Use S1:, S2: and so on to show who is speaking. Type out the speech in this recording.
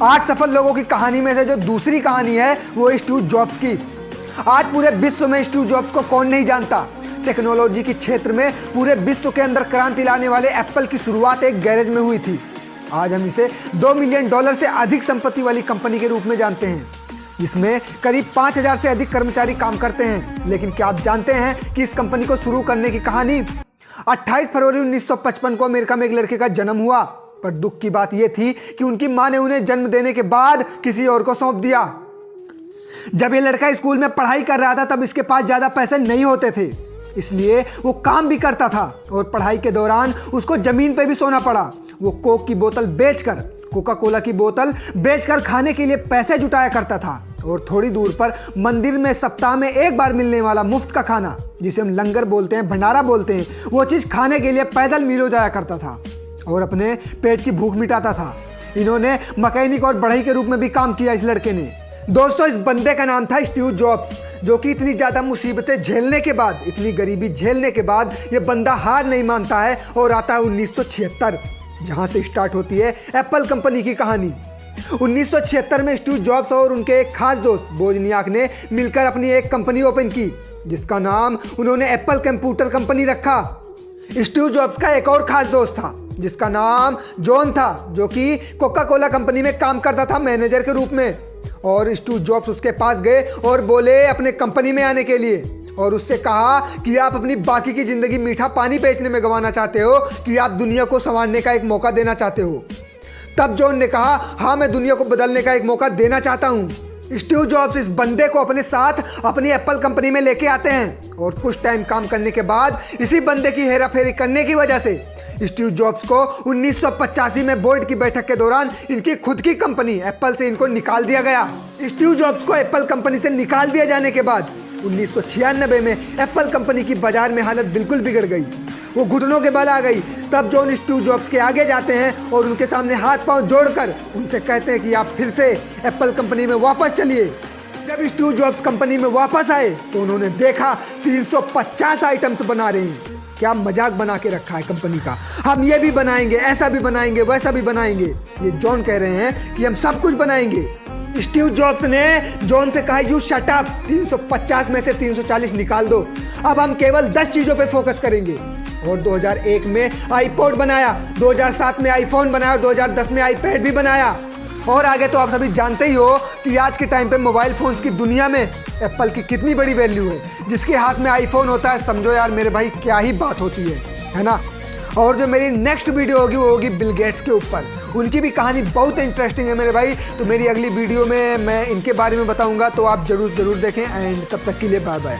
S1: 8 सफल लोगों की कहानी में से जो दूसरी कहानी है वो स्टीव जॉब्स की। आज पूरे विश्व में स्टीव जॉब्स को कौन नहीं जानता। टेक्नोलॉजी के क्षेत्र में पूरे विश्व के अंदर क्रांति लाने वाले एप्पल की शुरुआत एक गैरेज में हुई थी। आज हम इसे $2 मिलियन से अधिक संपत्ति वाली कंपनी के रूप में जानते हैं। इसमें करीब 5000 से अधिक कर्मचारी काम करते हैं। लेकिन क्या आप जानते हैं कि इस कंपनी को शुरू करने की कहानी 28 फरवरी 1955 को अमेरिका में एक लड़के का जन्म हुआ। पर दुख की बात यह थी कि उनकी मां ने उन्हें जन्म देने के बाद किसी और को सौंप दिया। जब यह लड़का स्कूल में पढ़ाई कर रहा था तब इसके पास ज्यादा पैसे नहीं होते थे, इसलिए वो काम भी करता था और पढ़ाई के दौरान उसको जमीन पे भी सोना पड़ा। वो कोक की बोतल बेचकर, कोका कोला की बोतल बेचकर खाने के लिए पैसे जुटाया करता था और थोड़ी दूर पर मंदिर में सप्ताह में एक बार मिलने वाला मुफ्त का खाना, जिसे हम लंगर बोलते हैं, भंडारा बोलते हैं, वो चीज़ खाने के लिए पैदल मीलों जाया करता था और अपने पेट की भूख मिटाता था। इन्होंने मैकेनिक और बढ़ई के रूप में भी काम किया इस लड़के ने। दोस्तों, इस बंदे का नाम था स्टीव जॉब्स, जो कि इतनी ज़्यादा मुसीबतें झेलने के बाद, इतनी गरीबी झेलने के बाद ये बंदा हार नहीं मानता है और आता है 1976, जहाँ से स्टार्ट होती है एप्पल कंपनी की कहानी। 1976 में स्टीव जॉब्स और उनके एक खास दोस्त वोजनियाक ने मिलकर अपनी एक कंपनी ओपन की, जिसका नाम उन्होंने एप्पल कंप्यूटर कंपनी रखा। स्टीव जॉब्स का एक और खास दोस्त था जिसका नाम जॉन था, जो कि कोका कोला कंपनी में काम करता था मैनेजर के रूप में। और स्टीव जॉब्स उसके पास गए और बोले अपने कंपनी में आने के लिए, और उससे कहा कि आप अपनी बाकी की ज़िंदगी मीठा पानी बेचने में गंवाना चाहते हो कि आप दुनिया को संवारने का एक मौका देना चाहते हो। तब जॉन ने कहा, हाँ, मैं दुनिया को बदलने का एक मौका देना चाहता हूँ। स्टीव जॉब्स इस बंदे को अपने साथ अपनी एप्पल कंपनी में लेके आते हैं और कुछ टाइम काम करने के बाद इसी बंदे की हेराफेरी करने की वजह से स्टीव जॉब्स को 1985 में बोर्ड की बैठक के दौरान इनकी खुद की कंपनी एप्पल से इनको निकाल दिया गया। स्टीव जॉब्स को एप्पल कंपनी से निकाल दिए जाने के बाद 1996 में एप्पल कंपनी की बाजार में हालत बिल्कुल बिगड़ गई, वो घुटनों के बल आ गई। तब जॉन स्टीव जॉब्स के आगे जाते हैं और उनके सामने हाथ पांव जोड़कर उनसे कहते हैं कि आप फिर से एप्पल कंपनी में वापस चलिए। जब स्टीव जॉब्स कंपनी में वापस आए तो उन्होंने देखा 350 आइटम्स बना रहे हैं। क्या मजाक बना के रखा है कंपनी का, हम ये भी बनाएंगे, ऐसा भी बनाएंगे, वैसा भी बनाएंगे। ये जॉन कह रहे हैं कि हम सब कुछ बनाएंगे। स्टीव जॉब्स ने जॉन से कहा, यू शट अप, 350 में से 340 निकाल दो, अब हम केवल 10 चीज़ों पे फोकस करेंगे। और 2001 में आईपॉड बनाया, 2007 में आईफोन बनाया, 2010 में आईपैड भी बनाया। और आगे तो आप सभी जानते ही हो कि आज के टाइम पे मोबाइल फ़ोन्स की दुनिया में एप्पल की कितनी बड़ी वैल्यू है। जिसके हाथ में आईफोन होता है, समझो यार मेरे भाई क्या ही बात होती है ना। और जो मेरी नेक्स्ट वीडियो होगी वो होगी बिल गेट्स के ऊपर। उनकी भी कहानी बहुत इंटरेस्टिंग है मेरे भाई, तो मेरी अगली वीडियो में मैं इनके बारे में बताऊंगा, तो आप ज़रूर देखें। एंड तब तक के लिए बाय बाय।